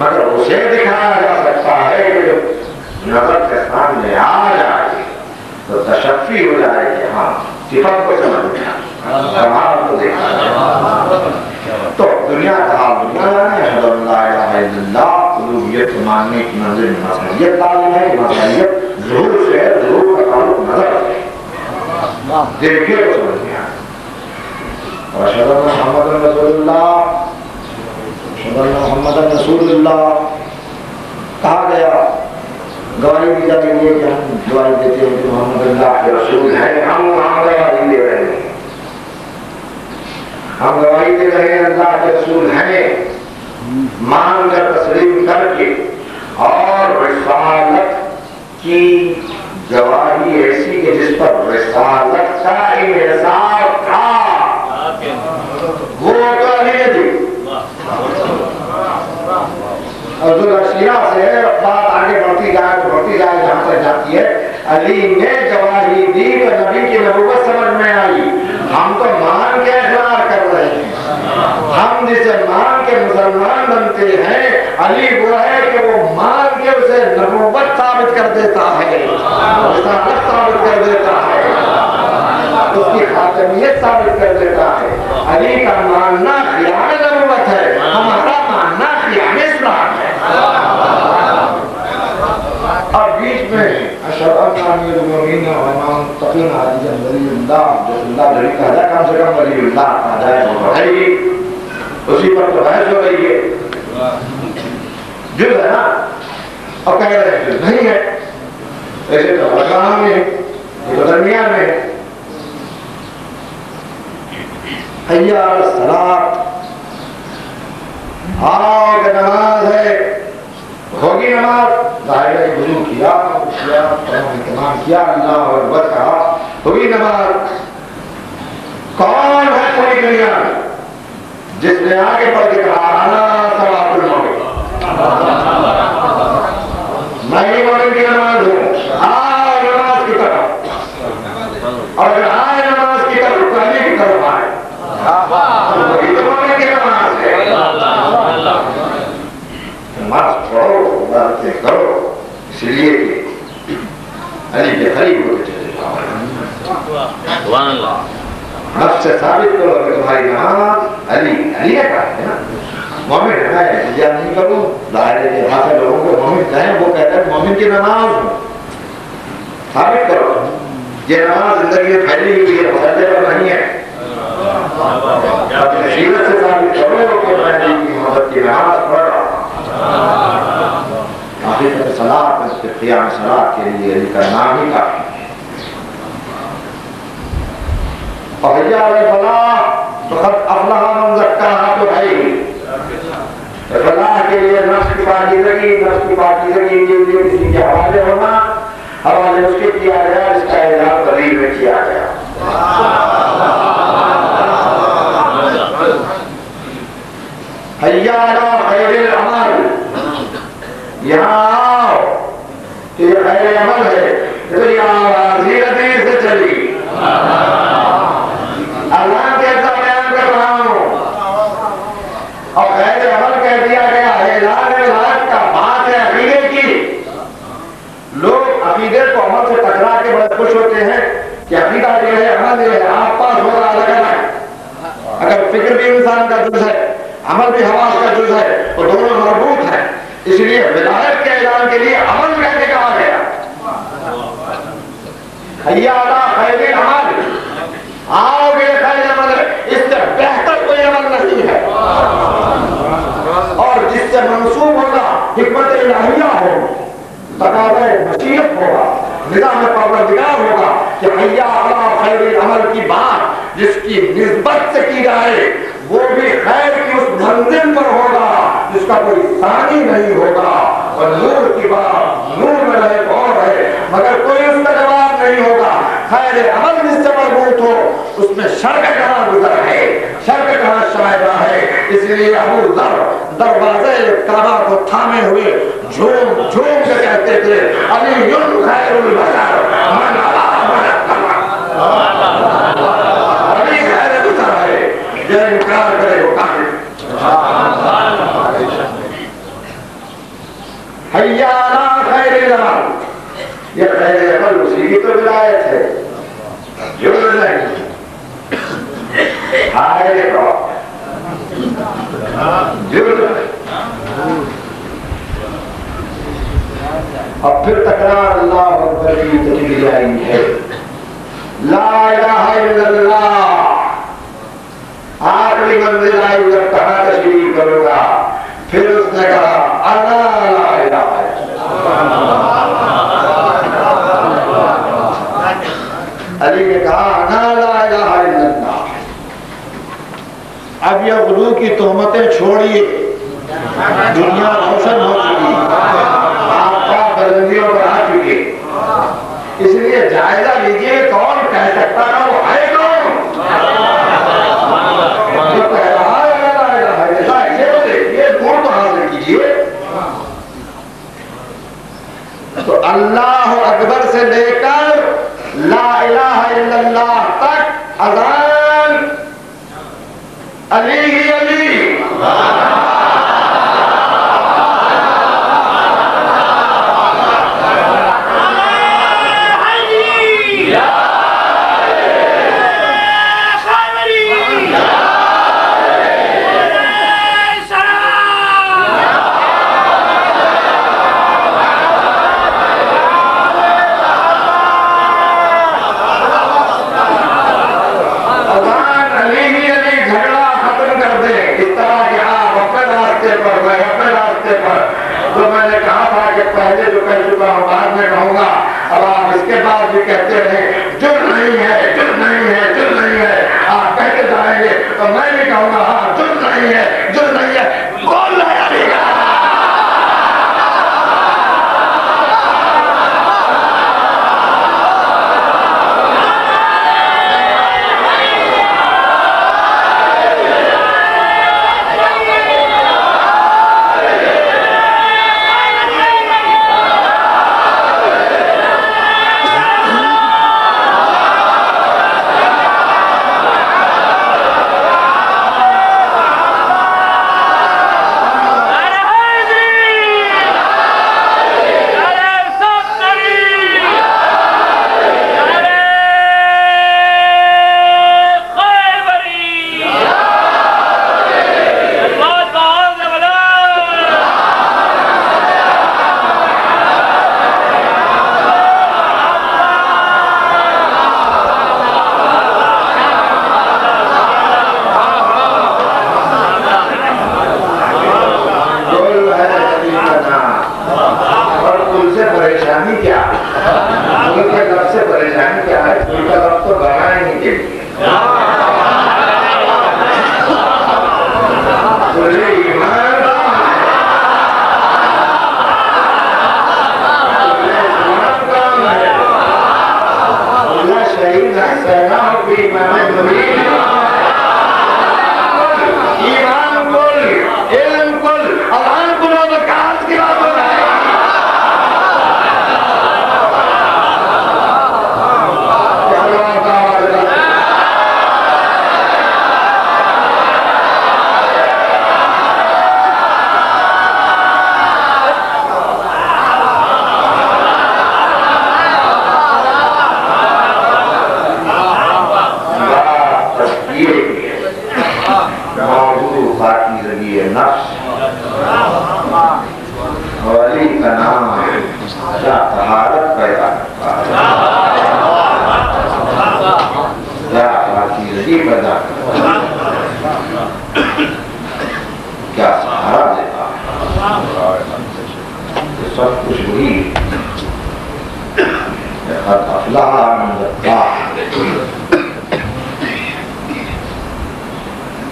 मगर उसे दिखाया जा सकता है कि जो नजर के सामने आ जाए तो तशफ़ी हो जाए कि हाँ सिफत को समझ में कमाल को देखा। तो दुनिया का हाल दुनिया जाने, उलूहियत मानने की मंजिल में मसलियत तालीम है कि मसलियत ज़रूर से है, ज़रूर का ताल्लुक नजर से देखे तो समझ में आए। और अशहदु अन्ना मुहम्मदन रसूलुल्लाह, अशहदु अन्ना मुहम्मदन रसूलुल्लाह कहा गया, गवाही दी जाती है कि हम गवाही देते हैं कि मोहम्मद अल्लाह के रसूल हैं। हम गवाही दे रहे हैं, हम गवाही दे रहे हैं अल्लाह के रसूल हैं, मानकर तस्लीम करके। और रिसालत की गवाही ऐसी कि जिस पर रिसालत का इंसार था वो तो नहीं दी। अब्दुल्लाह से बात आगे बढ़ती जाए तो बढ़ती जाए, जहां तक जाती है अली ने गवाही दी तो नबी की नबूवत समझ में आई। हम तो मान के इकरार कर रहे हैं, हम जिसे मान के मुसलमान बनते हैं अली वो है कि वो मान के उसे नबूवत साबित कर देता है, रिसालत साबित कर देता है, उसकी खातमियत साबित कर देता है। अली का मानना खियाम नबूवत है, हमारा मानना खियाम इस्लाम है। अब बीच में अशहदु अन्ना अमीरुल मोमिनीन व इमामुल मुत्तकीन अली वलीउल्लाह, जो अल्लाह वली का है, कम से कम वलीउल्लाह आ जाए तो है, उसी पर तो बहस हो रही है। जुज है ना, और कह रहे हैं जुज नहीं है, ऐसे तो अरकान में ये तो दरमियान में है। हय्या अला सलात, आओ कि नमाज है, होगी नमाज, जाहिर है वुजू किया, इत्माम किया, अल्लाह अकबर कहा, होगी नमाज। कौन है पूरी दुनिया में जिसने आगे बढ़ के कहा अना सलातुल मौत, मैं ही मोमिन की नमाज हूँ, आओ नमाज की तरफ। और अगर आए नमाज की तरफ तो अली की तरफ आए, तो मोमिन की नमाज है। नमाज पढ़ो, इबादतें करो, इसलिए कि अली के करीब होते चले जाओ। नफ्स से साबित करो कि तुम्हारी नमाज अली अली का है ना, मोमिन है। मैं इल्जाम नहीं करूँ, दायरे के हाथ लोगों को मोमिन कहें, वो कहते हैं मोमिन की नमाज साबित करो। ये नमाज जिंदगी में फैली हुई है, मसले पर नहीं है। अपने सीरत से साबित करो कि मैं अली की मोहब्बत की नमाज पढ़ रहा हूँ। आखिर सलात में क़ियाम सलात के लिए अली का नाम ही काफी है। और हय्या अला फलाह फ़क़द अफ़लह मन ज़क्काहा, तो भाई फलाह के लिए नफ्स की पाकीज़गी के लिए किसी के हवाले होना, हवाले उसके किया गया जिसका इलाज दलील में किया गया। हय्या अला खैरिल अमल, यहाँ आओ, ये खैर अमल है, तो ये आवाज़ ही हदीस से चली। अल्लाह कैसा बयान कर रहा हूँ, और खैर अमल कह दिया गया है। लाख का बात है अकीदे की। लोग अकीदे को अमल से टकरा के बड़े खुश होते हैं कि अकीदा ये है, अमल ये है, आप पास हो रहा अलग अलग। अगर फिक्र भी इंसान का जुज़ है, अमल भी हवास का जुज़ है, तो दोनों मरबूत है। इसलिए विलायत के ऐलान के लिए अमल कहने कहा गया। हय्या अला खैरिल अमल, आओगे खैर अमल, इससे बेहतर कोई अमल नहीं है। और जिससे मंसूब होगा हिकमत इलाहिया हो, तकाज़े मशीयत होगा, निज़ाम परवरदिगार होगा कि हय्या अला खैरिल अमल की बात जिसकी निस्बत से की जाए वो भी खैर की उस मंजिल पर होगा जिसका कोई सानी नहीं होगा। और नूर की बात नूर में रहे और है, मगर कोई उसका जवाब नहीं होगा। खैर अमल जिससे मरबूत हो उसमें शर्क कहाँ गुजर है, शर्क कहाँ शायरा है। इसलिए अबू ज़र दरवाजे काबा को थामे हुए झूम झूम के कहते थे अलीयुन खैरुल बशर मन अला मन अली खैर बशर है, जो इनकार करे वो काफिर। हैया अला खैरिल अमल, ये खैरिल अमल उसी की तो विलायत है, जुड़ नहीं हाय देखो जुड़। अब फिर तकरार अल्लाह अकबर की तकबीर आई है, ला इलाहा इल्लल्लाह। आखिरी मंजिल आई, जब कहा तशरीफ करूंगा, फिर उसने कहा अला ला इलाहा इल्लल्लाह। अली ने कहा अना ला इलाहा इल्लल्लाह। अब यह गुरु की तोहमतें छोड़िए, दुनिया रोशन हो चुकी, आपका बुलंदियों पर आ चुके, इसलिए जायजा लीजिए कौन कह सकता है वो है कौन जो कह रहा है ऐसा ऐसे तो देखिए, गुण तो हासिल कीजिए। तो अल्लाह अकबर से लेकर ला इलाहा इल्लल्लाह तक अज़ान अली ही अली। पहले जो कह चुका हूं, बाद में कहूंगा, अब आप इसके बाद भी कहते रहे जुड़ नहीं है, जुड़ नहीं है, जुड़ नहीं है, आप कहते जाएंगे तो मैं भी कहूंगा हाँ जुड़ नहीं है, जुड़ नहीं है, बोल रहा है।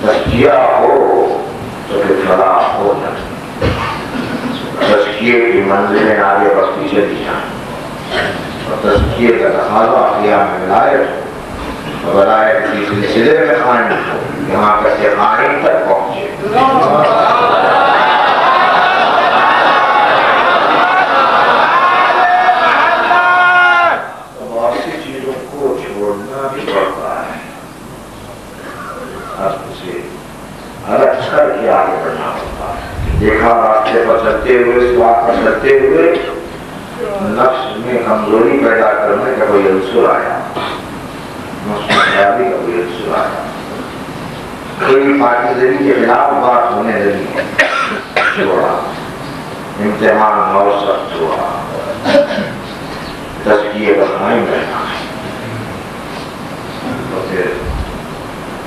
तज़किया हो तो फिर फलाह हो जाए। तज़किये की मंजिलें आगे बढ़ती चली जाए और तज़किये का तकाज़ा क़ियाम में विलायत हो, विलायत की सिलसिले में कायम हो, यहाँ का से कायम तक पहुँचे। अलग करके आगे बढ़ना होता है। देखा रास्ते पर चलते हुए, स्वाद पर चलते हुए नफ्स में कमजोरी पैदा करने का कोई अंसुर आया, नफ्स में खराबी का कोई अंसुर आया, कोई पाकिज़गी के खिलाफ बात होने लगी, छोड़ा, इम्तिहान और सख्त हुआ, तज़किये का कायम रहना है। तो फिर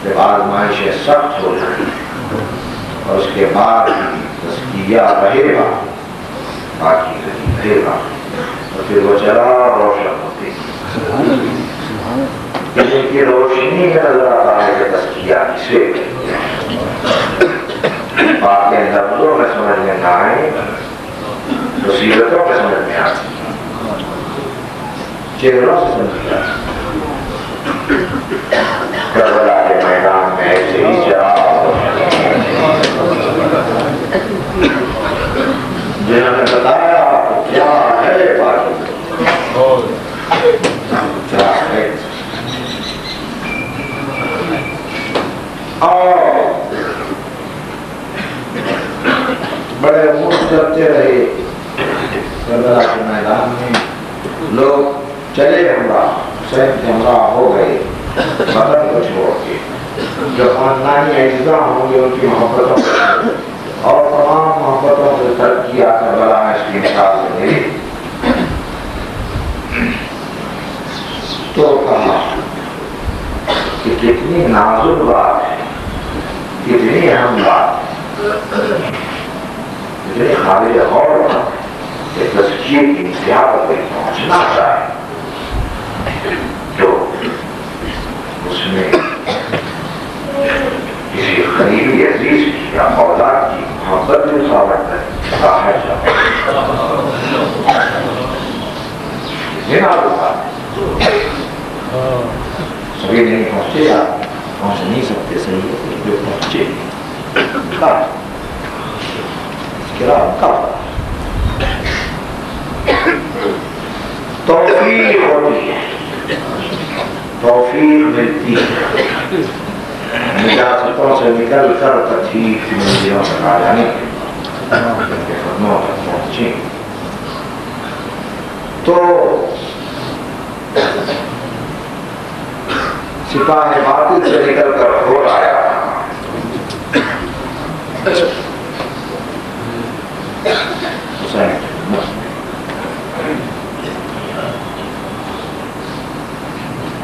जब आज़माइशें सख्त हो जाएंगी और उसके बाद तज़किया रहेगा, पाकीज़गी रहेगा, तो फिर वो चला रोशन होती है। की रोशनी में नजर आता है कि तज़किया किसे बातें लफ्ज़ों में समझ में ना आए, मुसीबतों में समझ में आती, चेहरों से समझ में आती। करबला के मैदान में ऐसे ही जाओ जिन्होंने बताया क्या है बात, क्या है, और बड़े मुंह चलते रहे करबला के मैदान में, लोग चले हमरा, सैद हमरा हो गए बदन को छोड़ के, जो खानदानी अज़ीज़ा होंगे उनकी मोहब्बतों और तमाम मोहब्बतों से तर्क किया करबला में इसकी मिसाल मिली। तो कहा कि कितनी नाजुक बात है, कितनी अहम बात है, कितनी काबिल गौर बात है, तज़किये की इंतहा पर कोई पहुंचना चाहे तो उसमें किसी करीबी अजीज की या औलाद की मोहब्बत में रुकावट है, सभी नहीं पहुंचे, आप पहुंच नहीं सकते, सही है, जो पहुंचे तौफीक होती है, तौफीक मिलती है निजातों से निकल कर तकलीफ की मंजिलों तक आ जाने के कदमों तक पहुंचे। तो सिपाही बातिल से निकल कर हो आया,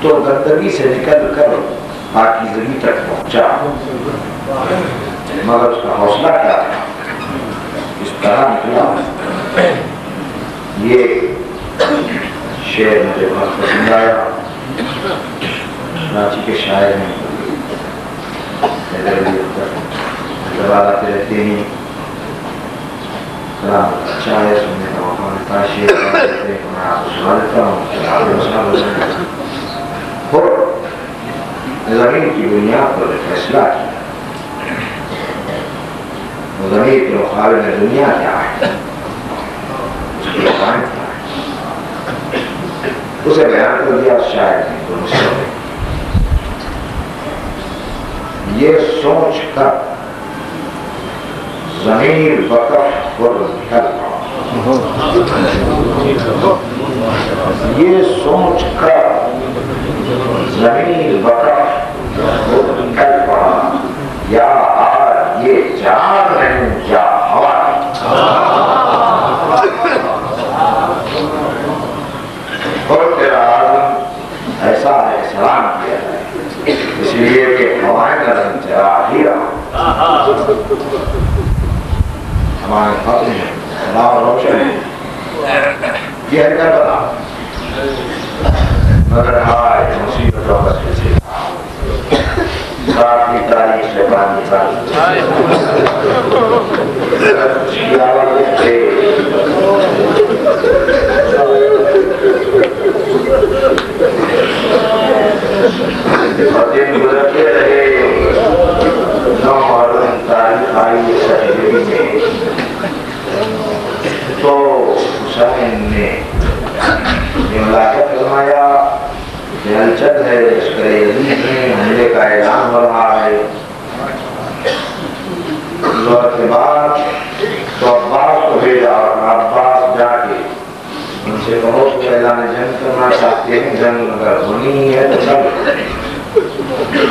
तो गंदगी से निकल कर पाकीज़गी तक पहुंचा, मगर उसका हौसला क्या था, इस तरह निकला। ये शेर मुझे बहुत पसंद आया, रांची के शायर हैं, जब आते रहते हैं, अच्छा है सुनने का मौका मिलता है, शेर मैं आपको सुना देता हूँ। ज़मीन की बुनियाद पर फैसला किया, ज़मीन के मुकाबले में दुनिया क्या है, उसकी कायम क्या है, उसे बयान कर दिया शायद नहीं तो मुझसे ये सोच कर ज़मीन वक़्फ़ पर निकल पड़ा, ये सोच कर ज़मीन वक़्फ़ निकल पड़ा, या आज ये जान नहीं क्या हवा, और तेरा आज़म ऐसा है सलाम किया है, इसलिए कि हवाएं नरम चरा ही रहा, हमारे फख्र है, नाम रोशन है, ये है करबला, मगर हाय मुसीबतों का सिलसिला साथ ही तारीख से पानी दिन गुजरते रहे, तारीख आई तो हुसैन ने मुलाकात फरमाया, हलचल है, लश्कर यजीद में हमले का ऐलान हो रहा है। के बाद तो अब्बास को भेजा और अब्बास जाके उनसे कहो कि अल्लाह ने जंग करना चाहते हैं, जंग अगर होनी है तो सब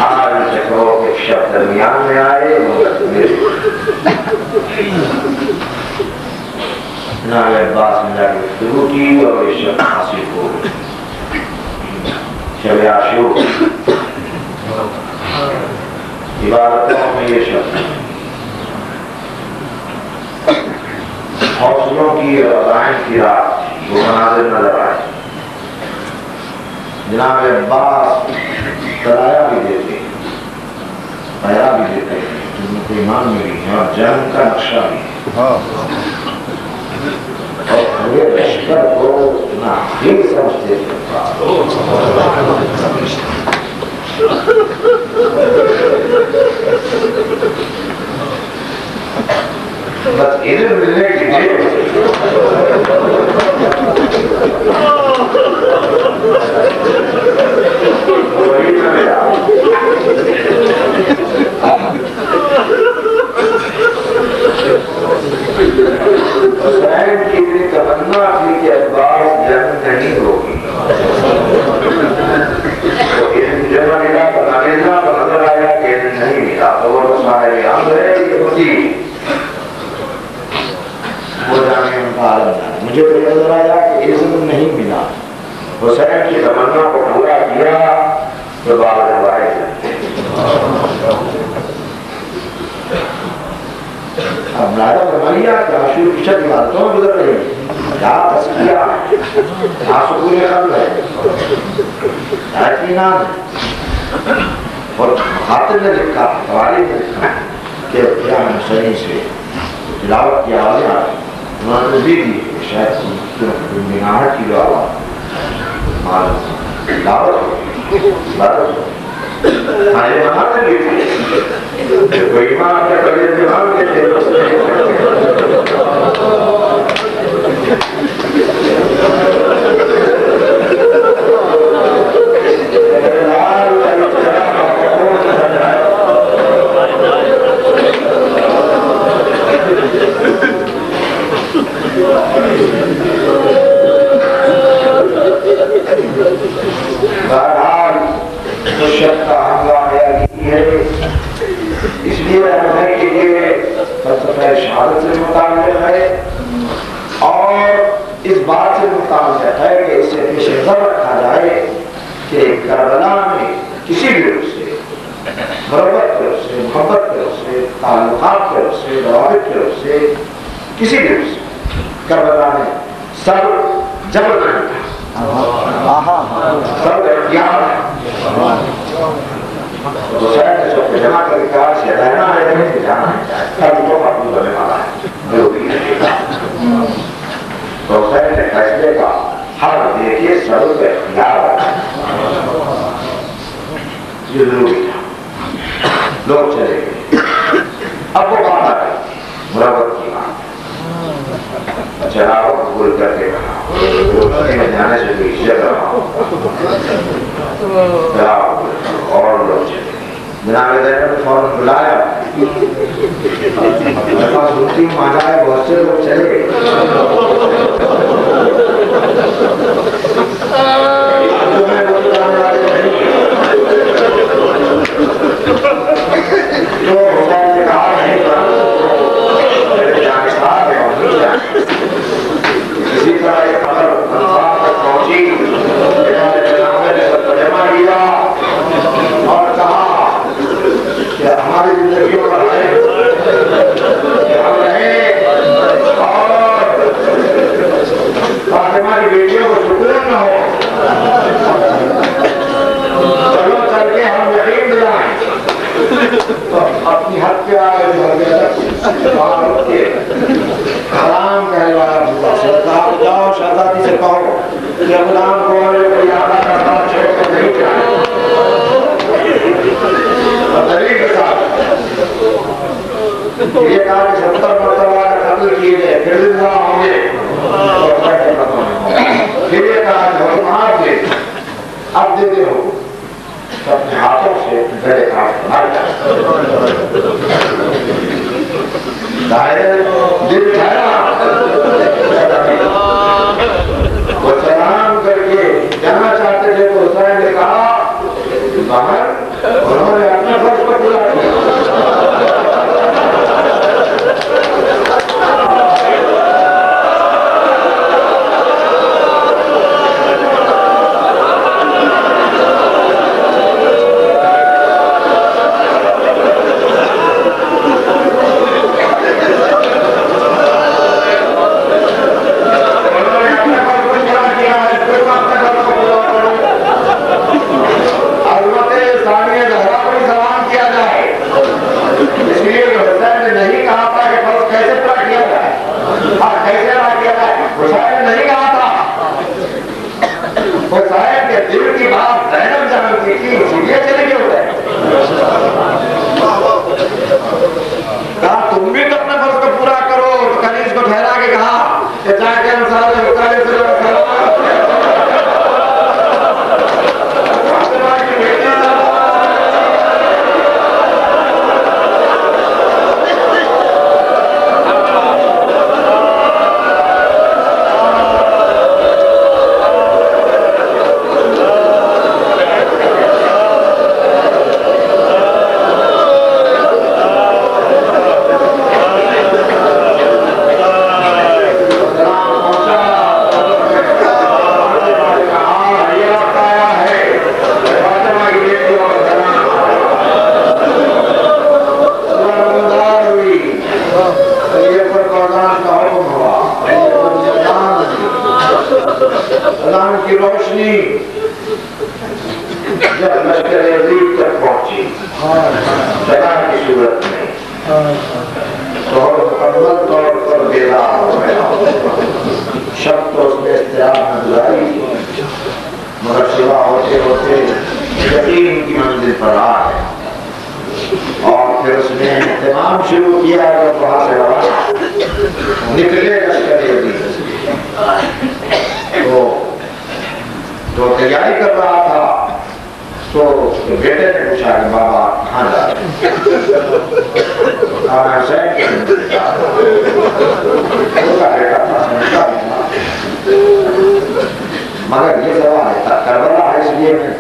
आज उनसे कहो कि शब्द दरमियान में आए अब्बास ने जाके शुरू की और ये शब्द हासिल हो शब आशूर इबादतों में ये शब्द हौसलों की और अज़ाइम की रात वो मनाज़िर नजर आए। जनाब अब्बास तराया भी देते, पैरा भी देते, उनको ईमान में भी है और जंग का नक्शा भी है और पूरे लश्कर को ना ही समझते बस इधर मिलने की तमन्ना थी कि अब्बास जंग नहीं होगी तो नजर आया कि नहीं मिला तो वो जाने उनका आलम जाने मुझे तो नजर आया कि इज्जत नहीं मिला। हुसैन की तमन्ना को पूरा किया तो बाद अब नारा फरमाइया कि आशूर की शक्ल इबादतों में गुजर रही है, क्या तस्किया आंसू है, क्या इत्मीनान है। और खातिर ने लिखा, हवाले ने लिखा कि क्या हुसैनी से तिलावत की आवाज़ें आ रही, उन्होंने भी दी शायद निगाहट की जो आवाज़ कोई ईमान के कबीर दिमाग के इसलिए रहने के लिए शहादत से मुताल्लिक़ है और इस बात से मुताल्लिक़ है कि इसे पेश नज़र रखा जाए कि करबला में किसी भी रूप से मरबत के रूप से, मोहब्बत के रूप से, ताल्लुकात के रूप से, रवाबित के रूप से, किसी भी रूप से करबला में सब जबर नहीं था, सब इख्तियार जमा कर से रहना है जाना है कल तो अपनी बनने वाला है जो भी तो ने फैसले का हर देखिए सब पे इख्तियार ये जरूरी था। लोग चले गए, अब वो बात आ गई मुराबत की बात, चलाओ कबूल करके कहा जाने से कोई इज्जत रहा और लोग चले। जनाब ने फौरन बुलाया, सुनती हूँ आ जाए, बहुत से लोग चले गए। इसी तरह एक खबर पहुंची, जमा किया और कहा हमारी जिंदगियों पर है हम रहे और हमारी बेटियों को सुकून न हो, चलो चल के हम यकीन दिलाएं। तो अपनी हद पे आ गए सलाम कहने वाला जाओ शहजादी से कहो कि गुलाम को याद नहीं चाहिए ये कहा कि 70 मरतबा कत्ल किए गए फिर जिंदा होंगे, फिर ये कहा कि मार दे, अब दे दे हो तो अपने हाथों से गले काट मार दिल ठहरा, वो सलाम करके जाना चाहते थे तो हुसैन ने कहा बाहर, उन्होंने अपना फर्ज पर पूरा किया। की रोशनी जब लश्कर अजीब तक पहुंची जगह की सूरत में तो मुकम्मल तौर पर बेदार हो गया। शब्द तो उसने इस्तेमाल में बुलाई मगर सिवा होते होते यकीन की मंजिल पर आ गया और फिर उसने इंतजाम शुरू किया जब वहां से रवाना निकले लश्कर अजीब तो तैयारी कर रहा था तो बेटे ने पूछा कि बाबा कहाँ जा रहे मगर ये सवाल है करबला है इसलिए मैं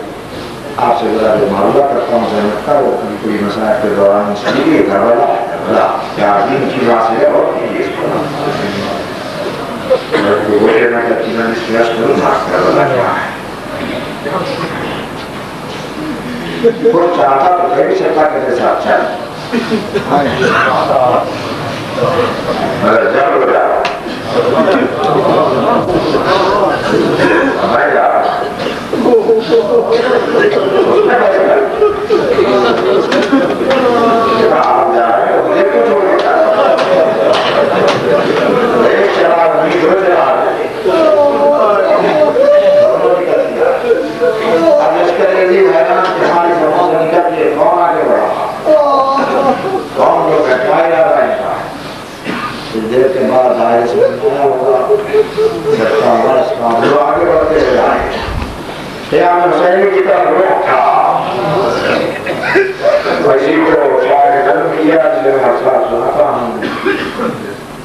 आपसे जरा मालूम करता हूँ समझता वो कोई मसाइल के दौरान इसलिए करबला क्या दिन की बात है और वो चाहता तो कभी सकता के साथ चल मगर जब हो जाओ मैं जा आप जा रहे हो मुझे कुछ हो गया एक शराब नहीं दो शराब कौन आगे बढ़ा कौन लोग देर के बाद आए होगा आगे बढ़ते जाए हुसैन की तरफ रोक था वैसी को शायद जन्म किया जिसे मसला सुनाता हूँ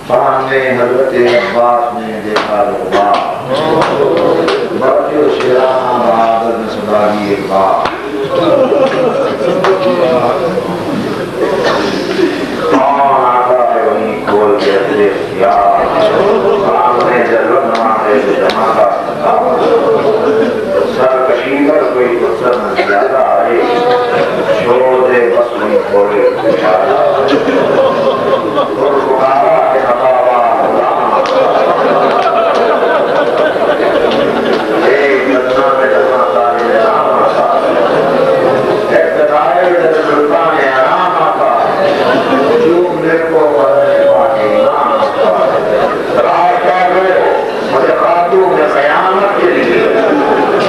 सामने हजरत अब्बास ने देखा बच्चों शेराना बहादुर ने सुना दी एक बात कौन आता है वहीं खोल के अपने सामने जरूर नमाज़े जमा का सर कशीकर कोई गुस्सा न ज्यादा आए छोड़ दे बस वहीं खोले पुकारा के हटावा एक घटना में जमा सारे नाम आता सुल्तान आराम आता चूमने को रास्ता दो मुझे खातून में कयामत के लिए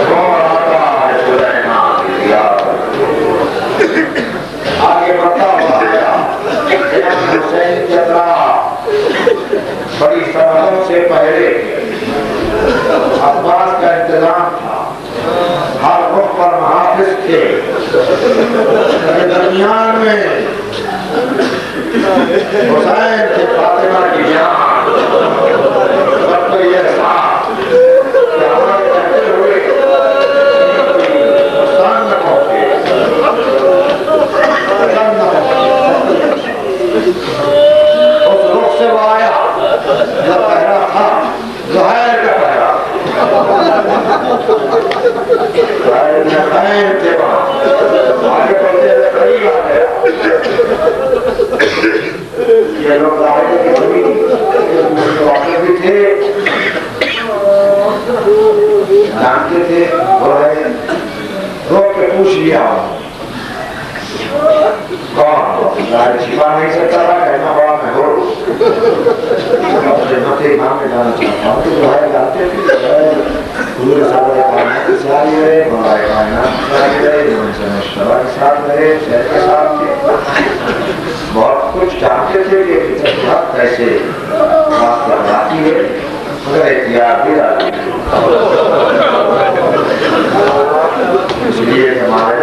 कौन आता है सुलेमान आगे बढ़ता हुआ हुसैन चला बड़ी समझ से पहले अब्बास का इंतजाम था हर वक्त पर मुहाफिज थे दरमियान में हुसैन के जो पहरा था ज़ुहैर का पहरा, ज़ुहैर ने खैम थे वहाँ आगे बढ़ते हुए करीब आ गया। ये लोग दावत की कमी वाक़े भी थे, जानते थे, रोक के पूछ लिया कौन छिपा नहीं सकता था, कहना बड़ा मैं हो इमाम में जाना चाहता हूँ। तो जो है जानते थे हुजूर सल्लल्लाहु अलैहि वसल्लम के साथ रहे, मौलाए कायनात के साथ रहे, उनसे मुश्तबा के साथ रहे, शहर के साथ थे, बहुत कुछ जानते थे कि फितरत कैसे रास्ता बनाती है, मगर एहतियात भी डालती है। इसलिए हमारे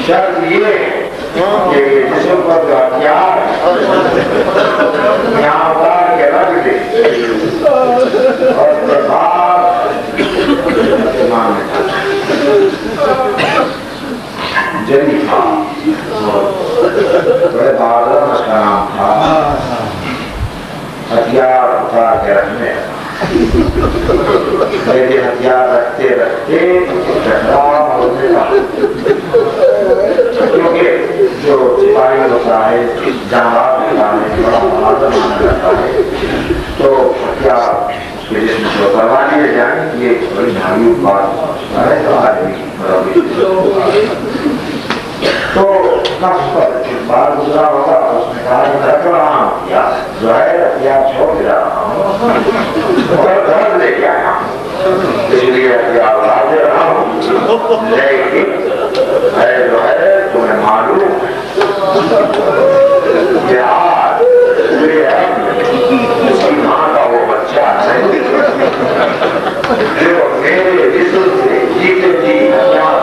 शर्त ये कि जिसम पर जो हथियार यहाँ उतार के रख दे और उसके बाद जली था, बड़े बहादुर उसका नाम था, हथियार उतार के रखने, लेकिन हथियार रखते रखते टकराव होने का, क्योंकि जो सिपाही होता है, जांबाज होता है, बड़ा बहादुर माना जाता है, तो हथियार उसके जिस्म को करवा लिए जाए, ये बड़ी भारी बात है। तो आदमी तो बार गुजरा होगा, उसने कहा मैं रख रहा हूँ हथियार, जो है हथियार छोड़ दे रहा हूँ और घर लेके आया, इसलिए हथियार ला दे रहा हूँ, लेकिन जो है तुम्हें मालूम उसकी माँ का वो बच्चा नहीं जो मेरे जिस्म से जीते जी हथियार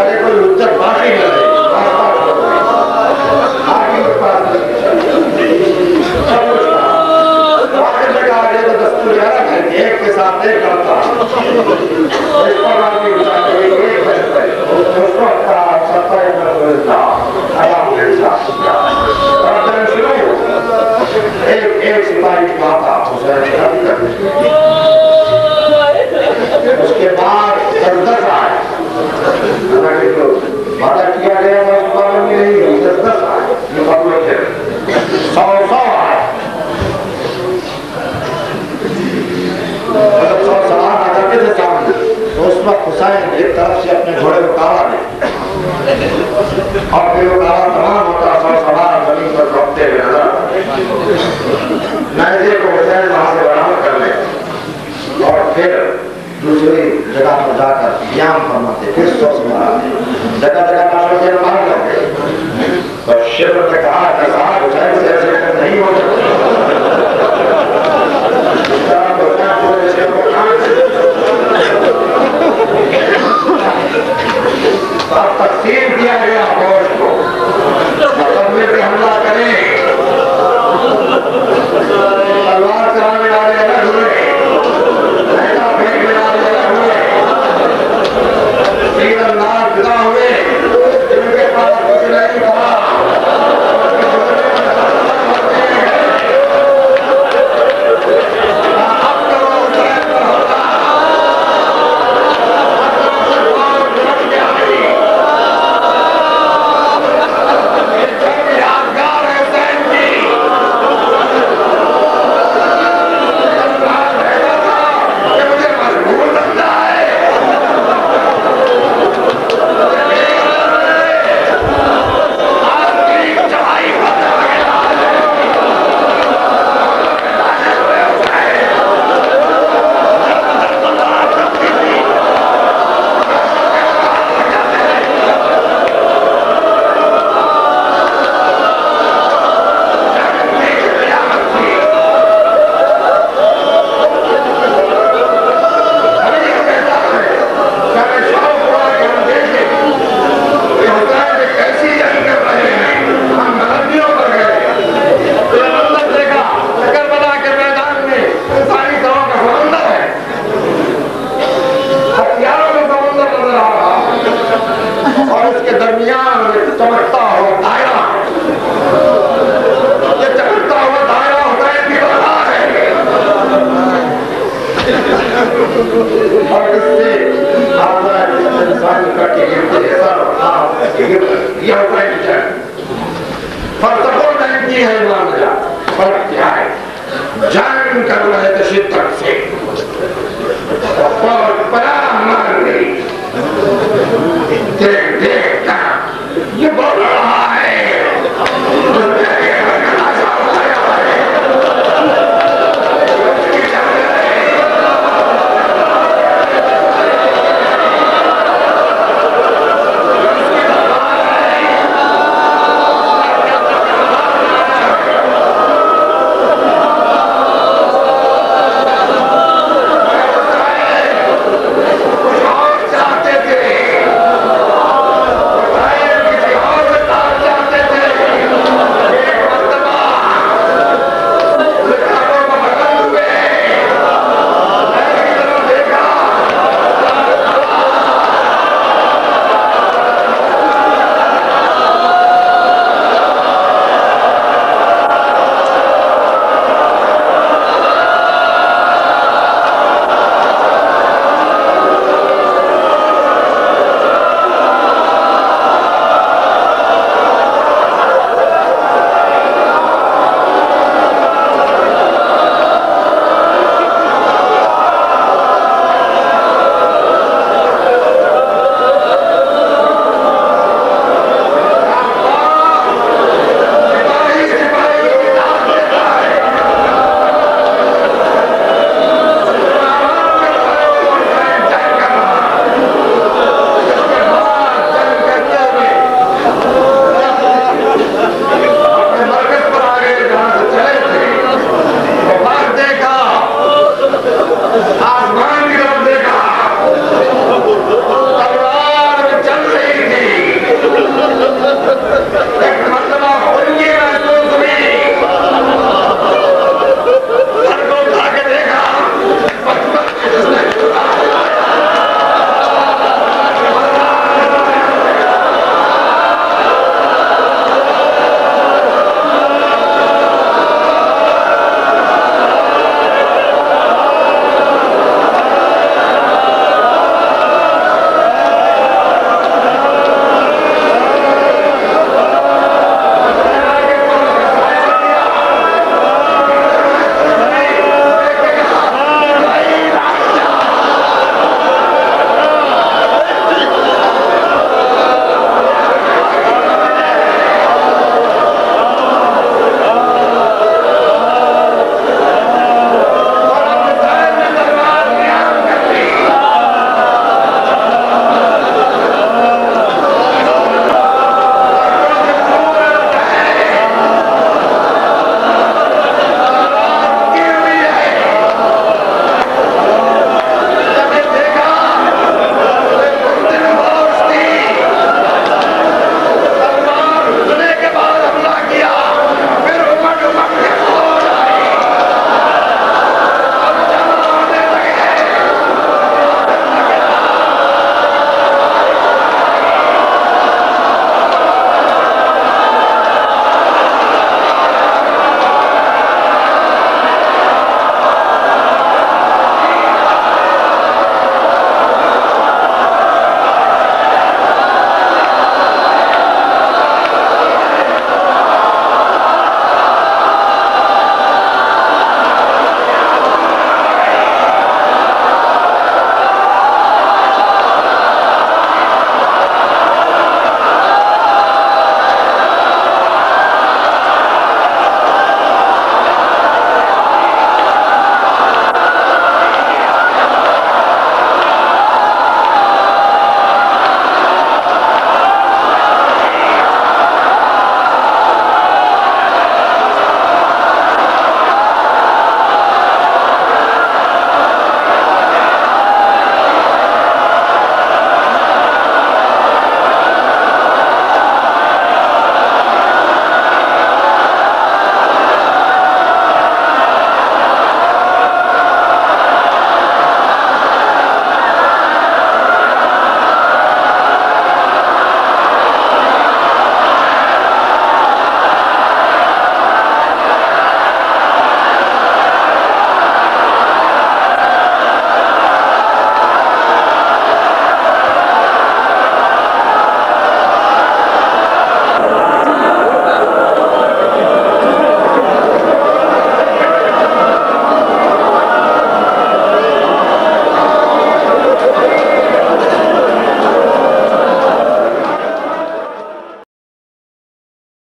बेचारे कोई उज्जत बाकी न रही, आगे के पास तो दस्तूर है एक के साथ एक करता इस पर आदमी एक सिपाही की बात था उसके बाद 10 आए वादा किया गया था उसके बाद में नहीं 10 आए ये पकड़ो थे 100 आए मतलब 100 सवार आ जाते थे सामने तो उस वक्त हुसैन एक तरफ से अपने घोड़े को काला दे और फिर वो काला तमाम होता 100 सवार जमीन पर रखते हुए नजर नैजे को हुसैन वहां से बरामद कर ले और फिर दूसरी जगह पर जाकर व्यायाम फरमाते फिर 100 सवार आते जगह जगह लाशों से मार करते तो शिव ने कहा साहब हुसैन से ऐसे नहीं हो तकसीम किया गया फौज को मुकदमे पे हमला करें तलवार चलाने वाले अलग हुए फेंकने वाले अलग हुए तीरंदाज जुदा हुए जिनके पास कुछ नहीं था जंग कर रहे थे शिद्दत से